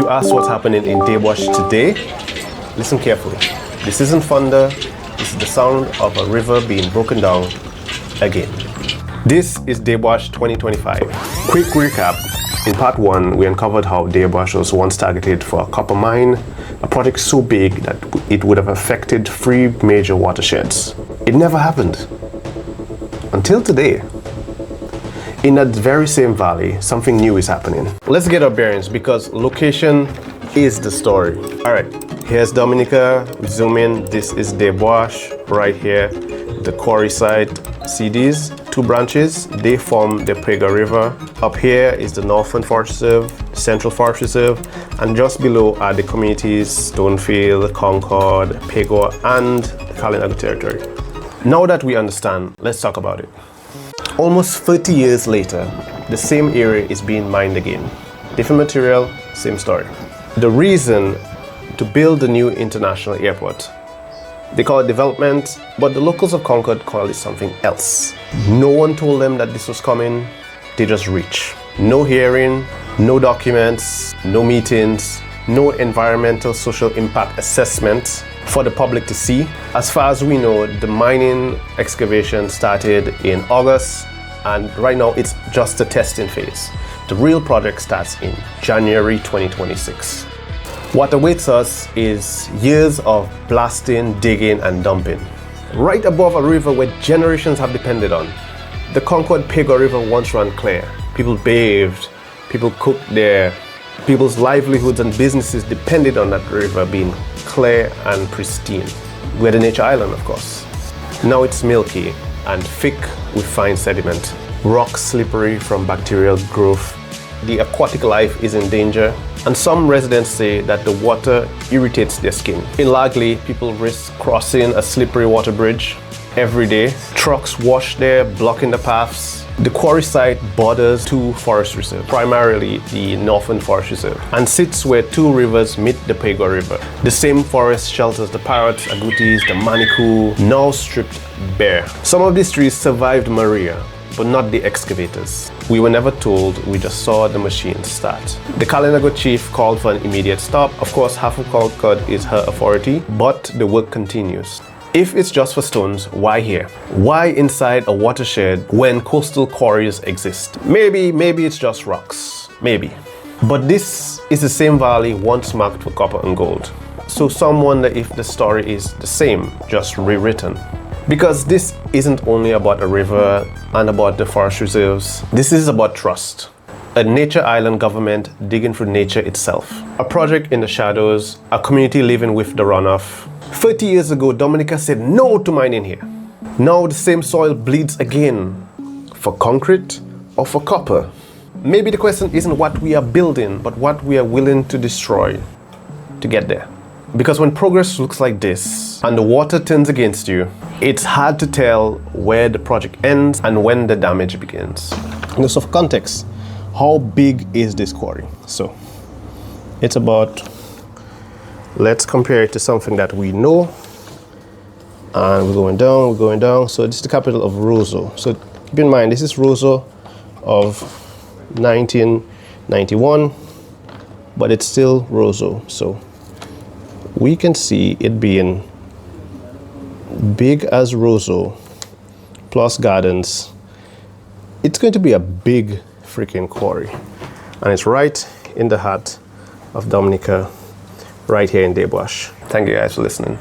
you ask what's happening in Deux today, listen carefully. This isn't thunder, this is the sound of a river being broken down again. This is Deux 2025. Quick recap. In part 1, we uncovered how Deux was once targeted for a copper mine, a project so big that it would have affected 3 major watersheds. It never happened. Until today. In that very same valley, something new is happening. Let's get our bearings because location is the story. All right, here's Dominica. Zoom in. This is Deux right here. The quarry site. See these 2 branches? They form the Pega River. Up here is the Northern Forest Reserve, the Central Forest Reserve, and just below are the communities Stonefield, Concord, Pego, and the Kalinago territory. Now that we understand, let's talk about it. Almost 30 years later, the same area is being mined again. Different material, same story. The reason to build the new international airport, they call it development, but the locals of Concord call it something else. No one told them that this was coming, they just reach. No hearing, no documents, no meetings, no environmental social impact assessment for the public to see. As far as we know, the mining excavation started in August, and right now it's just the testing phase. The real project starts in January 2026. What awaits us is years of blasting, digging, and dumping. Right above a river where generations have depended on. The Concord Pega River once ran clear. People bathed, people cooked there. People's livelihoods and businesses depended on that river being clear and pristine. We're the nature island, of course. Now it's milky and thick with fine sediment. Rocks slippery from bacterial growth. The aquatic life is in danger. And some residents say that the water irritates their skin. In Lagley, people risk crossing a slippery water bridge every day. Trucks wash there, blocking the paths. The quarry site borders 2 forest reserves, primarily the Northern Forest Reserve, and sits where 2 rivers meet the Pega River. The same forest shelters the parrots, agoutis, the manikou, now stripped bare. Some of these trees survived Maria, but not the excavators. We were never told, we just saw the machine start. The Kalinago chief called for an immediate stop. Of course, half of Concord is her authority, but the work continues. If it's just for stones, why here? Why inside a watershed when coastal quarries exist? Maybe it's just rocks, maybe. But this is the same valley once marked for copper and gold. So some wonder if the story is the same, just rewritten. Because this isn't only about a river and about the forest reserves. This is about trust. A nature island government digging through nature itself. A project in the shadows, a community living with the runoff. 30 years ago, Dominica said no to mining here. Now the same soil bleeds again. For concrete or for copper? Maybe the question isn't what we are building, but what we are willing to destroy to get there. Because when progress looks like this and the water turns against you, it's hard to tell where the project ends and when the damage begins. Now, so for context, how big is this quarry? So it's about, let's compare it to something that we know. And we're going down. So this is the capital of Roseau. So keep in mind, this is Roseau of 1991, but it's still Roseau. So we can see it being big as Roseau plus gardens. It's going to be a big freaking quarry. And it's right in the heart of Dominica, right here in Deux. Thank you guys for listening.